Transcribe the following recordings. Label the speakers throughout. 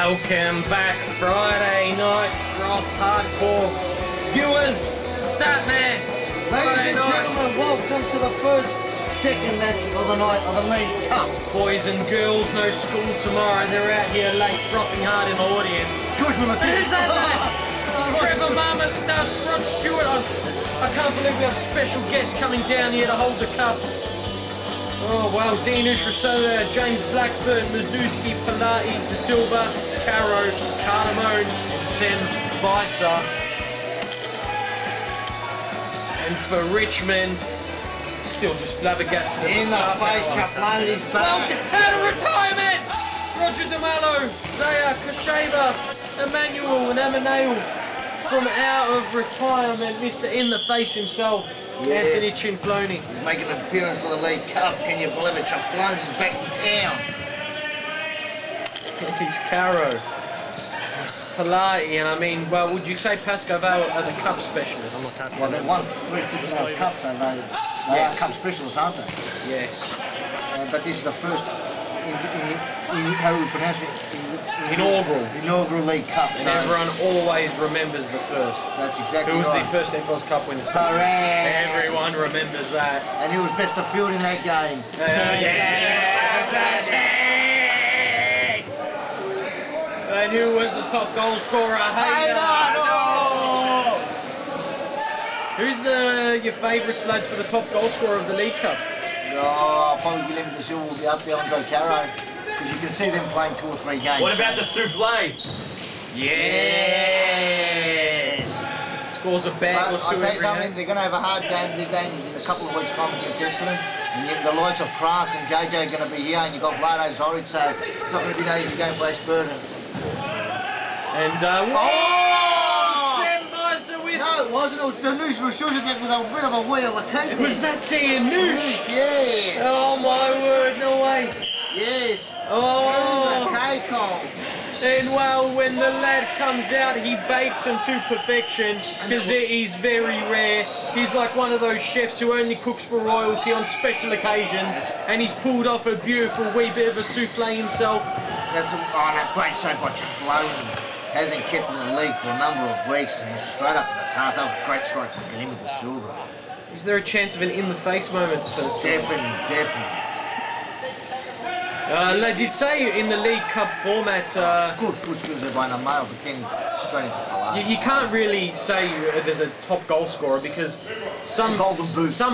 Speaker 1: Welcome back, Friday night rock hardcore viewers. Start, man.
Speaker 2: Ladies and gentlemen, welcome to the second match of the night of the League Cup.
Speaker 1: Boys and girls, no school tomorrow. They're out here late, frothing hard in the audience. Who's that, lad? Trevor Marmot, that's Rod Stewart. I can't believe we have special guests coming down here to hold the cup. Oh wow, Dean Usrasola, James Blackburn, Mazuski, Pilati, De Silva, Caro, Cardamone, and Sem Bisa. And for Richmond, still just flabbergasted at the start.
Speaker 2: In the face, Chaflani's back.
Speaker 1: Welcome out of retirement! Roger DeMello, Zaya, Kasheva, Emmanuel and Amaneo from out of retirement, Mr. In the Face himself.
Speaker 2: Yes.
Speaker 1: Anthony Chinfloni.
Speaker 2: He's making an appearance for the League Cup. Can you believe it? Chaflani's back in town.
Speaker 1: He's Caro. Pilati, and I mean, well, would you say Pascoe Vale are the cup specialists?
Speaker 2: Well, they've won 3 Futsal Cups, and they are cup specialists, aren't they?
Speaker 1: Yes.
Speaker 2: But this is the first, how do we pronounce it? Inaugural League Cup.
Speaker 1: And everyone always remembers the first.
Speaker 2: That's exactly right.
Speaker 1: Who was the first FL's Cup winner?
Speaker 2: Correct.
Speaker 1: Everyone remembers that.
Speaker 2: And he was best of field in that game.
Speaker 1: And who was the top goal scorer? Who's your favourites, lads, for the top goal scorer of the League Cup?
Speaker 2: Oh, probably Guilherme De Silva will be up there, Andre Caro. Because you can see them playing 2 or 3 games.
Speaker 3: What about the souffle?
Speaker 1: Yes! Scores a bag or 2
Speaker 2: I'll tell you something,
Speaker 1: game.
Speaker 2: they're going to have a hard game. Their game is in a couple of weeks' time against Essendon. And yet the likes of Kraft and JJ are going to be here, and you've got Vlado Zoric, so it's not going to be an easy game for Ashburton.
Speaker 1: And, Sem Bisa with...
Speaker 2: No, it wasn't. It was Danush Rashuzek with a bit of a wheel of cake.
Speaker 1: Was that Danush?
Speaker 2: Yes.
Speaker 1: Oh my word, no way.
Speaker 2: Yes.
Speaker 1: Oh.
Speaker 2: The cake hole.
Speaker 1: And well, when the lad comes out, he bakes them to perfection, because it is very rare. He's like one of those chefs who only cooks for royalty on special occasions, and he's pulled off a beautiful wee bit of a souffle himself.
Speaker 2: That's a great save by Chaflani. Hasn't kept in the league for a number of weeks, and straight up to the task. That was a great strike from Guilherme De Silva.
Speaker 1: Is there a chance of an in-the-face moment?
Speaker 2: Definitely.
Speaker 1: Lad, you'd say in the League Cup format...
Speaker 2: good foot skills there by the male, but then straight into the
Speaker 1: you can't really say there's a top goal scorer, because some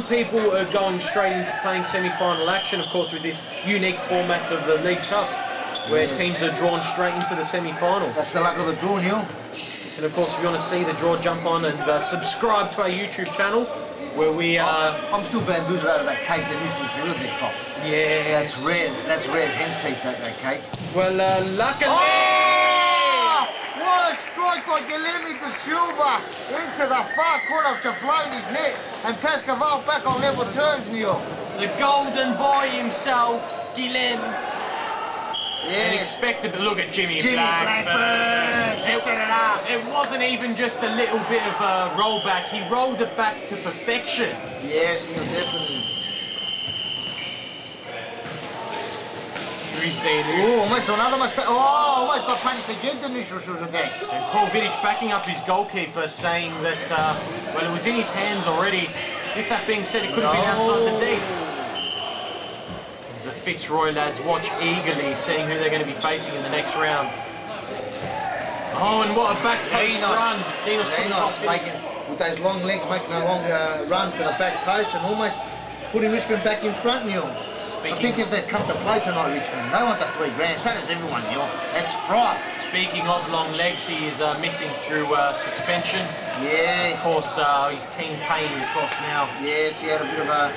Speaker 1: people are going straight into playing semi-final action, of course, with this unique format of the League Cup, where teams are drawn straight into the semi-final.
Speaker 2: That's the luck of the draw, Neil.
Speaker 1: And of course, if you want to see the draw, jump on and subscribe to our YouTube channel, where we
Speaker 2: I'm still bamboozled out of that cake that used to really big cop.
Speaker 1: Yeah.
Speaker 2: That's red hen's teeth, that cake.
Speaker 1: Well, luckily...
Speaker 2: Oh! What a strike by Guilherme De Silva into the far corner of Chaflani's net, and Pascoe Vale back on level terms, Neil.
Speaker 1: The golden boy himself, Guilherme.
Speaker 2: Yes.
Speaker 1: Unexpected, but look at Jimmy
Speaker 2: Blackburn. Set it up.
Speaker 1: It wasn't even just a little bit of a rollback. He rolled it back to perfection.
Speaker 2: Yes, Neil, definitely. Oh, almost another mistake. Oh, almost got punched again, the neutral shoes again.
Speaker 1: And Paul Vidic backing up his goalkeeper, saying that, well, it was in his hands already. With that being said, it could have been outside the deep. As the Fitzroy lads watch eagerly, seeing who they're going to be facing in the next round. Oh, and what a back post run. Dinos
Speaker 2: making, with those long legs, making a long run to the back post and almost putting Richmond back in front, Neil. I think if they'd come to play tonight, Richmond, they want the 3 grand. So does everyone, Neil. That's froth.
Speaker 1: Speaking of long legs, he is missing through suspension.
Speaker 2: Yes.
Speaker 1: Of course, his team paying the cost now.
Speaker 2: Yes, he had a bit of a...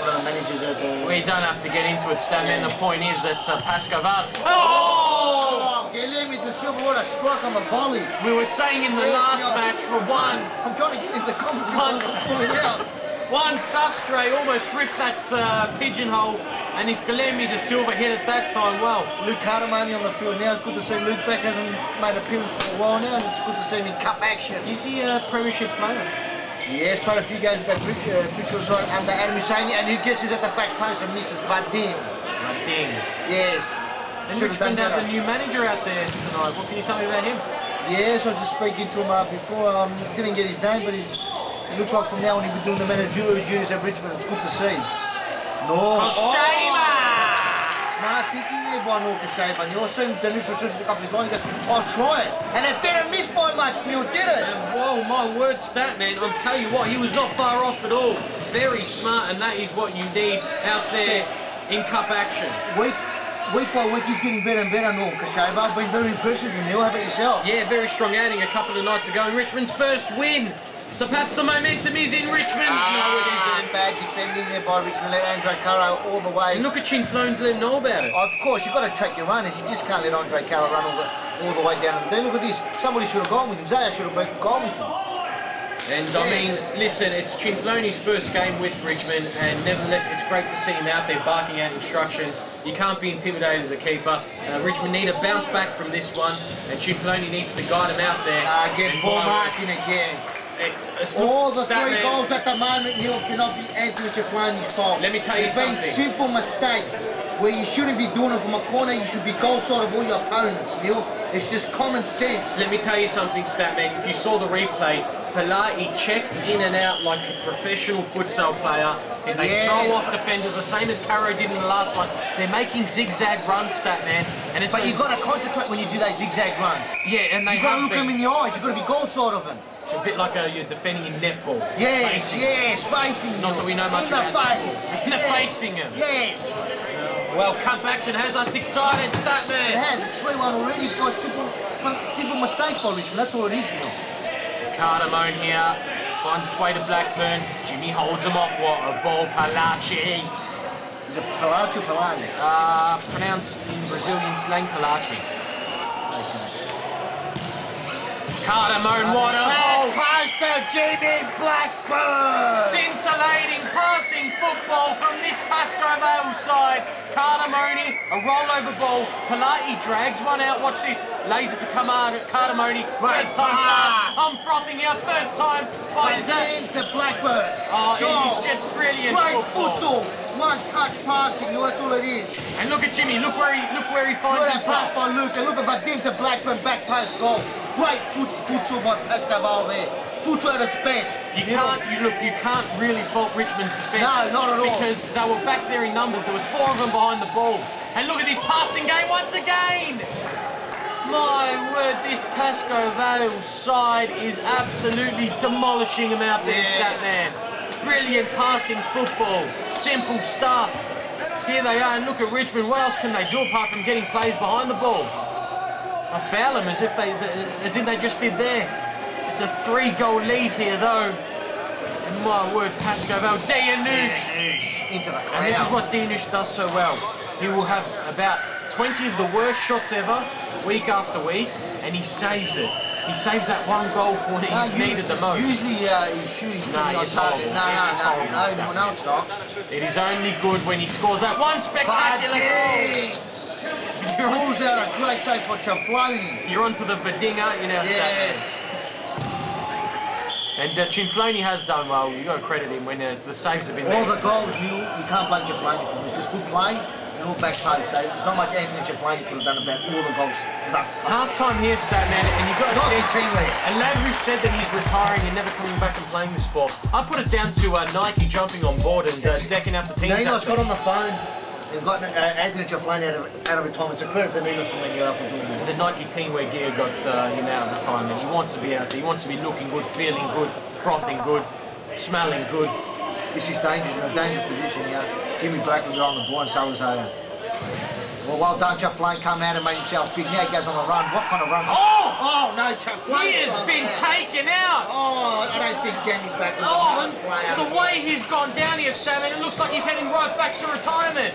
Speaker 2: One of the managers at the...
Speaker 1: We don't have to get into it, Stan, man. The point is that Pascoe Vale...
Speaker 2: Oh! Guilherme De Silva, what a strike on the volley.
Speaker 1: We were saying in the last match,
Speaker 2: I'm trying to get into the competition.
Speaker 1: One Sastre almost ripped that pigeonhole, and if Guilherme De Silva hit it that time, well.
Speaker 2: Luke Cardamone on the field now. It's good to see Luke back. Hasn't made an appearance for a while now, and it's good to see him in cup action.
Speaker 1: Is he a premiership player?
Speaker 2: Yes, played a few games with that Futsal side under Adam Husseini, and he gets at the back post and misses Vadim.
Speaker 1: Vadim.
Speaker 2: Yes.
Speaker 1: And Richmond have the new manager out there tonight. What can you tell me about him?
Speaker 2: Yes, I was just speaking to him before. Didn't get his name, but he looks like from now on he'll be doing the managerial duties at Richmond. It's good to see. Smart thinking there by Norkasheva. And you're seeing Denisha should pick up his line. He goes, I'll try it. And it didn't miss by much, Neil, did it?
Speaker 1: Whoa, my word, stat man. I'll tell you what, he was not far off at all. Very smart, and that is what you need out there in cup action. Week by week, he's getting better and better, Norkasheva. I've been very impressed with him, Neil. How about yourself? Yeah, very strong outing a couple of nights ago, and Richmond's first win. So perhaps the momentum is in Richmond. No, it isn't.
Speaker 2: Bad defending there by Richmond. Let Andre Caro all the way.
Speaker 1: And look at Chinflone to let him know about it.
Speaker 2: Of course, you've got to take your runners. You just can't let Andre Caro run all the way down to the day. Look at this. Somebody should have gone with him. Zaya should have gone with him.
Speaker 1: And I mean, listen, it's Chinflone's first game with Richmond, and nevertheless, it's great to see him out there barking out instructions. You can't be intimidated as a keeper. Richmond need a bounce back from this one, and Chinflone needs to guide him out there.
Speaker 2: Again, poor marking again. All the three goals at the moment, Neil, cannot be Anthony Chinflone's fault.
Speaker 1: Let me tell you something.
Speaker 2: There's been simple mistakes where you shouldn't be doing it from a corner. You should be goal side of all your opponents, Neil. It's just common sense.
Speaker 1: Let me tell you something, Statman. If you saw the replay, Palai checked in and out like a professional futsal player. And they throw off defenders the same as Caro did in the last one. They're making zigzag runs, Statman. And it's
Speaker 2: but you've got to concentrate when you do those zigzag runs.
Speaker 1: Yeah, and
Speaker 2: you've got to look them in the eyes. You've got to be goal side of them.
Speaker 1: It's a bit like you're defending in netball.
Speaker 2: Yes,
Speaker 1: facing.
Speaker 2: Yes, facing.
Speaker 1: Not that we know much about
Speaker 2: face.
Speaker 1: In the facing him.
Speaker 2: Yes.
Speaker 1: Well, cup action has us excited, Statman.
Speaker 2: It has. It's 3-1 already by simple mistakes by Richmond. That's all it is now.
Speaker 1: Cardamone here finds its way to Blackburn. Jimmy holds him off. What a ball, Palaci.
Speaker 2: Is it Palaci or Palani?
Speaker 1: Pronounced in Brazilian slang, Palaci. Cardamone, what a ball!
Speaker 2: Pass to Jimmy Blackburn!
Speaker 1: Scintillating passing football from this Pascoe Vale side. Cardamone, a rollover ball. Palati drags one out. Watch this. Lays it to Cardamone. First time pass. I'm frothing here. First time.
Speaker 2: To Blackburn.
Speaker 1: Oh, it is just brilliant.
Speaker 2: Great futsal. One touch passing. That's all it is.
Speaker 1: And look at Jimmy. Look where he finds himself.
Speaker 2: Pass by Luke. And look at Vadim to Blackburn. Back post goal. Great futsal by Pascoe Vale there. Futsal at its best.
Speaker 1: You can't really fault Richmond's defence.
Speaker 2: No, not at all.
Speaker 1: Because they were back there in numbers. There was 4 of them behind the ball. And look at this passing game once again. My word, this Pascoe Vale side is absolutely demolishing them out there, Statman. Brilliant passing football. Simple stuff. Here they are, and look at Richmond. What else can they do apart from getting plays behind the ball? I foul them as if they just did there. It's a 3-goal lead here, though. And my word, Pascoe Vale, Dianush.
Speaker 2: Into the crowd.
Speaker 1: And this is what Dianush does so well. He will have about 20 of the worst shots ever, week after week, and he saves it. He saves that one goal for when he's needed the most.
Speaker 2: Usually he's shooting on target. No, it's not.
Speaker 1: It is only good when he scores that one spectacular goal.
Speaker 2: He pulls out a great save for Chinflone.
Speaker 1: You're onto the Verding, aren't you now, Statman? And Chinflone has done well. You've got to credit him when the saves have been there.
Speaker 2: All the goals, you can't blame Chinflone for. It's just good play and all back post. So there's not much Anthony Chinflone could have done about all the goals thus far.
Speaker 1: Half-time here, Statman, and you've got
Speaker 2: a
Speaker 1: lad who said that he's retiring and never coming back and playing the sport. I put it down to Nike jumping on board and decking out the team.
Speaker 2: Ninos got on the phone. They've got Anthony Chinflone out of retirement, so credit to Ninos when you're out for doing that.
Speaker 1: The Nike team wear gear got him out of retirement. He wants to be out there. He wants to be looking good, feeling good, frothing good, smelling good.
Speaker 2: This is dangerous, in a dangerous position here. Jimmy Black was on the ball and so was Zaya. Well done, Chinflone come out and made himself big. Now he goes on the run. What kind of run?
Speaker 1: Oh
Speaker 2: no, Chinflone.
Speaker 1: He has been taken out.
Speaker 2: Oh, I don't think Jimmy Black was the best player.
Speaker 1: The way he's gone down here, Statman, it looks like he's heading right back to retirement.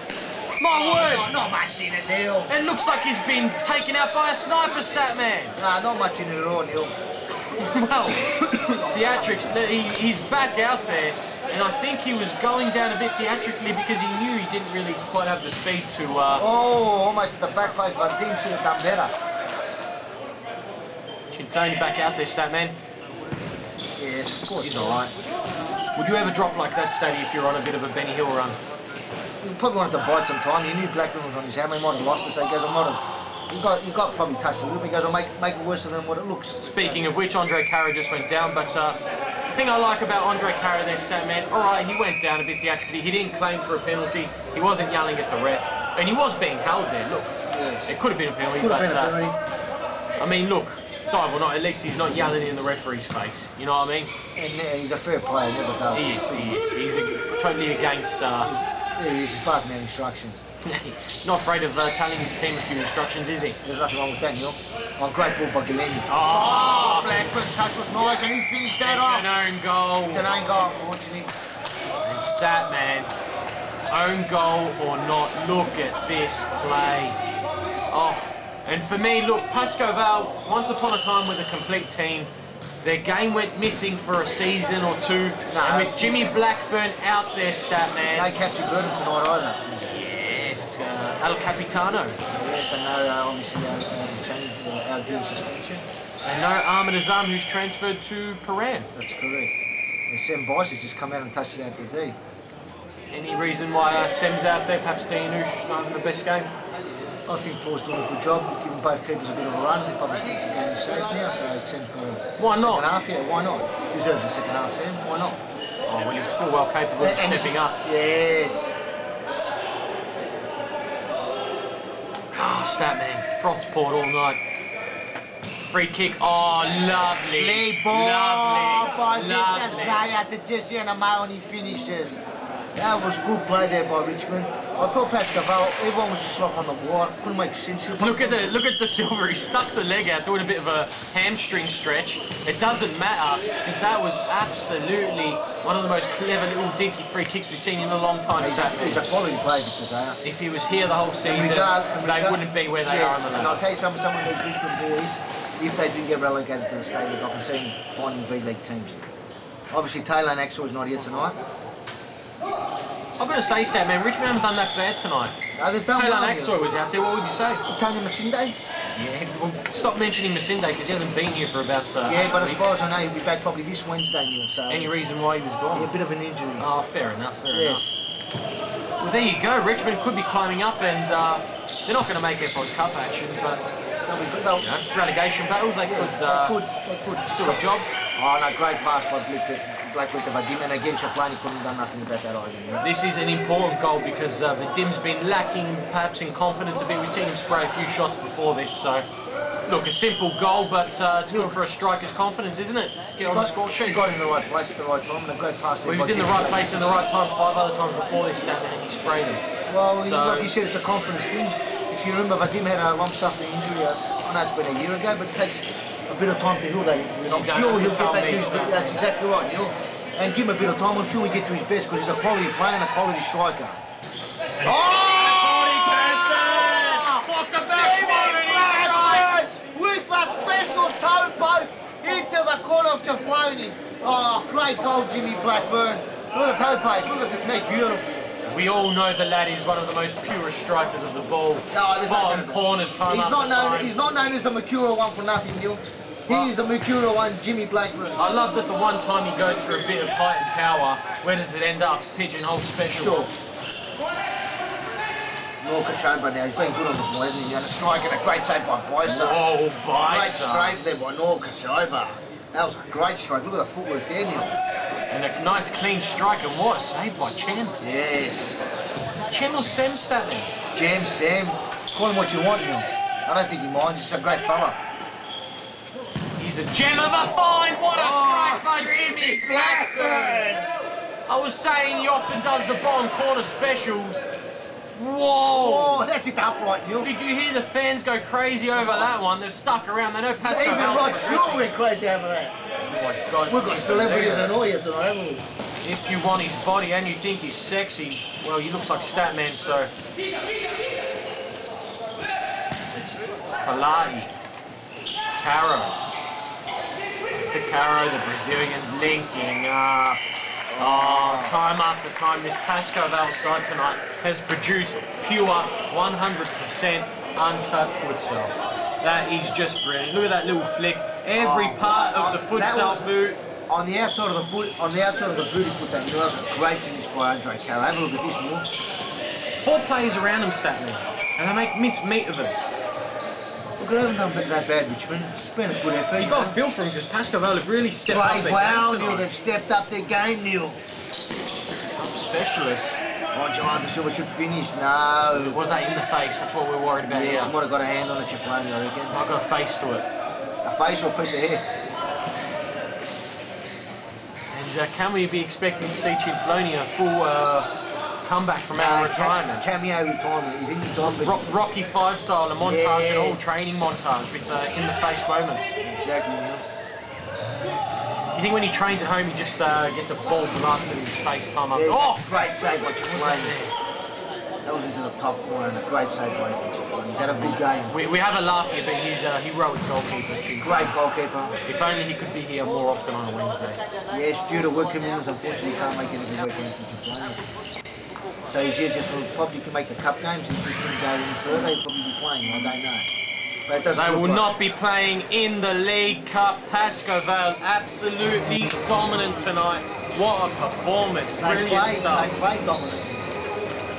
Speaker 1: My word!
Speaker 2: Not much in it, Neil.
Speaker 1: It looks like he's been taken out by a sniper, Statman.
Speaker 2: Nah, not much in it at all, Neil.
Speaker 1: Well, theatrics, he's back out there, and I think he was going down a bit theatrically because he knew he didn't really quite have the speed to...
Speaker 2: almost at the back post, but Vadim should have done better.
Speaker 1: Chinflone back out there, Statman.
Speaker 2: Yes, of course.
Speaker 1: He's alright. Would you ever drop like that, Statty, if you're on a bit of a Benny Hill run?
Speaker 2: he probably wanted to bide some time. He knew Blackburn was on his hammer. He might have lost it, so he goes, I might have. You got probably touched a little bit. He goes, I'll make it worse than what it looks.
Speaker 1: Speaking of which, Andre Carra just went down, but the thing I like about Andre Carra there, Statman, alright, he went down a bit theatrically. He didn't claim for a penalty. He wasn't yelling at the ref. And he was being held there, look. Yes. It could have been a penalty, but I mean, look, dive or not, at least he's not yelling in the referee's face. You know what I mean?
Speaker 2: And he's a fair player, never does.
Speaker 1: He is. He's totally against...
Speaker 2: he's barking out instructions.
Speaker 1: Not afraid of telling his team a few instructions, is he?
Speaker 2: There's nothing wrong with that, Neil. Oh, great ball by Gilleni.
Speaker 1: Oh!
Speaker 2: Blackburn's touch was nice, and he finished that off.
Speaker 1: It's an own goal.
Speaker 2: It's an own goal, unfortunately.
Speaker 1: And Statman, own goal or not, look at this play. Oh, and for me, look, Pascoe Vale, once upon a time with a complete team, their game went missing for a season or two, and with Jimmy Blackburn out there, Statman.
Speaker 2: No Capsy Burton tonight either.
Speaker 1: Yes, El Capitano.
Speaker 2: Yes, and no, obviously, our June suspension.
Speaker 1: And no Ahmed Azam, who's transferred to Paran.
Speaker 2: That's correct. And Sam Bice has just come out and touched it out to D.
Speaker 1: Any reason why Sem's out there, perhaps Dianush not having the best game?
Speaker 2: I think Paul's doing a good job, giving both keepers a bit of a run. They probably think the game is safe now, so Sam's got a
Speaker 1: why not?
Speaker 2: second half. Yeah, why not? Deserves a second half, Sam. Why not?
Speaker 1: Oh, well, he's full well capable of stepping up.
Speaker 2: Yes.
Speaker 1: Oh, Statman, frost poured all night. Free kick, oh, lovely.
Speaker 2: Play ball by
Speaker 1: lovely.
Speaker 2: Zaya to Jesse and Amaro and he finishes. That was good play there by Richmond. I thought Pascoe Vale, everyone was just like on the wall. Couldn't make sense.
Speaker 1: Look at the Silver. He stuck the leg out, doing a bit of a hamstring stretch. It doesn't matter because that was absolutely one of the most clever little dinky free kicks we've seen in a long time.
Speaker 2: He's a quality player, Victor Zaya.
Speaker 1: If he was here the whole season, they wouldn't be where they are on the level.
Speaker 2: And I'll tell you some of those Richmond boys, if they do get relegated to the state league, I can see them finding V-League teams. Obviously, Taylor and Axel is not here tonight.
Speaker 1: I've got to say, Statman, Richmond haven't done that bad tonight.
Speaker 2: No, they've done
Speaker 1: Taylor
Speaker 2: well.
Speaker 1: Axel was out there, what would you say?
Speaker 2: Tony Masinde?
Speaker 1: Yeah, well, stop mentioning Masinde because he hasn't been here for about
Speaker 2: yeah, but as
Speaker 1: weeks.
Speaker 2: far as I know, he'll be back probably this Wednesday, Neil. So
Speaker 1: any reason why he was gone?
Speaker 2: Yeah, a bit of an injury.
Speaker 1: Oh, fair enough, fair enough. Well, there you go. Richmond could be climbing up and they're not going to make FO's Cup action, but
Speaker 2: they'll be good. You know,
Speaker 1: relegation battles, they could still a job.
Speaker 2: Oh, no, great pass by Blackwood to Vadim, and again, Shaflani couldn't have done nothing about that either. You know?
Speaker 1: This is an important goal because Vadim's been lacking perhaps in confidence a bit. We've seen him spray a few shots before this, so look, a simple goal, but it's good for a striker's confidence, isn't it? Get on the score sheet.
Speaker 2: He got in the right place at the right time, and a great pass.
Speaker 1: Well, he was in the right place in the right time 5 other times before this stand, and he sprayed him.
Speaker 2: Well, like you said, it's a confidence thing. If you remember, Vadim had a long-suffering injury. I know it's been a year ago, but it takes a bit of time to heal that. I'm sure he'll get back to that's exactly right, Neil. And give him a bit of time, I'm sure he'll get to his best because he's a quality player and a quality striker.
Speaker 1: Oh! Talk about quality strikes!
Speaker 2: With a special toe poke into the corner of Chafloni. Oh, great goal, Jimmy Blackburn. Look at the toe poke, look at the technique, beautiful.
Speaker 1: We all know the lad is one of the most purest strikers of the ball. Bottom corners time after time.
Speaker 2: He's not known as the Mercura one for nothing, Neil. He's the Mercura one, Jimmy Blackburn.
Speaker 1: I love that the one time he goes for a bit of height and power, where does it end up? Pigeonhole special.
Speaker 2: Sure. Noel Kashoba now, he's been good on the ball, hasn't he? And a strike and a great save by Bison.
Speaker 1: Oh, Bison.
Speaker 2: Great strike there by Noel Kashoba. That was a great strike. Look at the footwork there, Neil.
Speaker 1: And a nice clean strike, and what a save by Chen.
Speaker 2: Yes.
Speaker 1: Chen or Sam Statman?
Speaker 2: Sam. Call him what you want, Neil. I don't think he minds. He's a great fella.
Speaker 1: He's a gem of a find. What a strike by Jimmy Blackburn. I was saying he often does the bottom corner specials. Whoa!
Speaker 2: Oh, that's it upright, Neil.
Speaker 1: Did you hear the fans go crazy over that one? They're stuck around. They know Pascoe
Speaker 2: Even Rod Stewart went crazy over that.
Speaker 1: Oh my God.
Speaker 2: We've got celebrities and all here tonight, haven't we?
Speaker 1: If you want his body and you think he's sexy, well, he looks like Statman, so... It's Kalai. Caro. To Caro, the Brazilians linking up. Oh, time after time, this Pascoe Vale side tonight has produced pure 100% uncut futsal. That is just brilliant. Look at that little flick. Every part of the futsal boot.
Speaker 2: On the outside of the boot, he put that. That was a great finish by Andre Caro. Have a look at this, Neil.
Speaker 1: 4 players around him, Statman, and they make mincemeat of it.
Speaker 2: Look, I haven't done that bad, Richmond. It's been a good effort.
Speaker 1: You got a feel for him because Pascoe Vale have really stepped up their game.
Speaker 2: Well, Neil, they've stepped up their game, Neil.
Speaker 1: Cup specialists.
Speaker 2: Oh, John, the Silver should finish. No.
Speaker 1: Was that in the face? That's what we're worried about.
Speaker 2: Yeah, someone have got a hand on it, Chifloni, I reckon.
Speaker 1: I've got a face to it.
Speaker 2: A face or a piece of hair?
Speaker 1: And can we be expecting to see Chifloni a full comeback from our retirement?
Speaker 2: Cameo retirement. He's in retirement.
Speaker 1: Rocky 5 style, a montage and all training montage with in-the-face moments.
Speaker 2: Exactly, yeah.
Speaker 1: Do you think when he trains at home he just gets a ball blasted in his face time after?
Speaker 2: Oh! Great save by Chifloni. That was into the top corner and a great save by Chifloni. He's had a big game.
Speaker 1: We have a laugh here, but he's a heroic goalkeeper.
Speaker 2: Great goalkeeper.
Speaker 1: If only he could be here more often on a Wednesday.
Speaker 2: Yes, due to work commitments, unfortunately he can't make it every weekend for Chifloni. So he's here just for probably can make the cup games. If he couldn't go any further, he'll probably be playing. I don't know. But it doesn't
Speaker 1: they will not be playing in the League Cup. Pascoe Vale absolutely dominant tonight. What a performance! Brilliant stuff.
Speaker 2: They played dominant.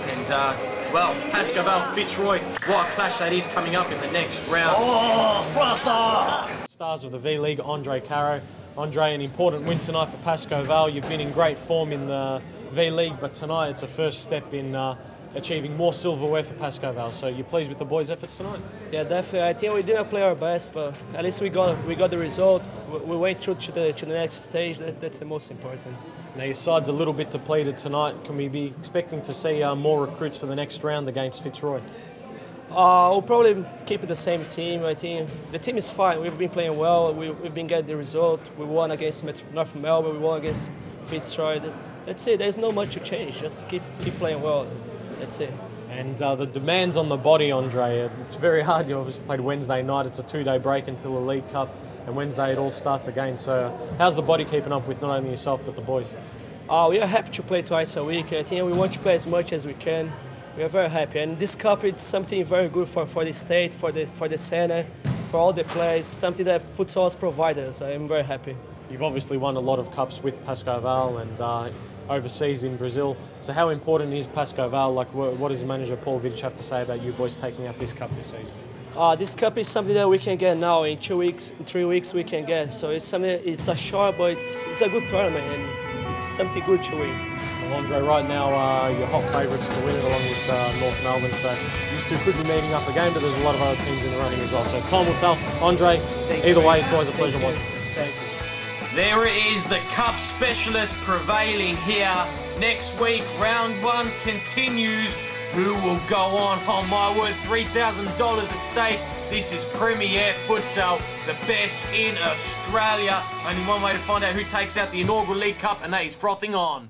Speaker 1: And well, Pascoe Vale, Fitzroy. What a clash that is coming up in the next round.
Speaker 2: Oh, Frother!
Speaker 1: Stars of the V League, Andre Caro. Andre, an important win tonight for Pascoe Vale. You've been in great form in the V League, but tonight it's a first step in achieving more silverware for Pascoe Vale. So you're pleased with the boys' efforts tonight?
Speaker 3: Yeah, definitely. I think we didn't play our best, but at least we got the result. We went through to the next stage. That's the most important.
Speaker 1: Now your side's a little bit depleted tonight. Can we be expecting to see more recruits for the next round against Fitzroy?
Speaker 3: We'll probably keep it the same team. I think the team is fine. We've been playing well. We've been getting the result. We won against North Melbourne. We won against Fitzroy. That's it. There's not much to change. Just keep playing well. That's it.
Speaker 1: And the demands on the body, Andre, it's very hard. You obviously played Wednesday night. It's a 2-day break until the League Cup, and Wednesday it all starts again. So how's the body keeping up with not only yourself but the boys?
Speaker 3: We are happy to play twice a week. I think we want to play as much as we can. We are very happy, and this cup is something very good for the state, for the center, for all the players. Something that Futsal has provided us. I am very happy.
Speaker 1: You've obviously won a lot of cups with Pascoe Vale and overseas in Brazil. So how important is Pascoe Vale? Like, what does manager Paul Vidic have to say about you boys taking up this cup this season?
Speaker 3: This cup is something that we can get now. In 2 weeks, 3 weeks, we can get. So it's something. It's a short, but it's a good tournament, and it's something good to win.
Speaker 1: Well, Andre, right now you're hot favourites to win it along with North Melbourne, so you two could be meeting up again, but there's a lot of other teams in the running as well. So time will tell. Andre, either way, it's always a pleasure watching.
Speaker 3: Thank you.
Speaker 1: There it is, the Cup specialist prevailing here. Next week, round 1 continues. Who will go on? Oh my word, $3,000 at stake. This is Premier Futsal, the best in Australia. Only one way to find out who takes out the inaugural League Cup, and that is frothing on.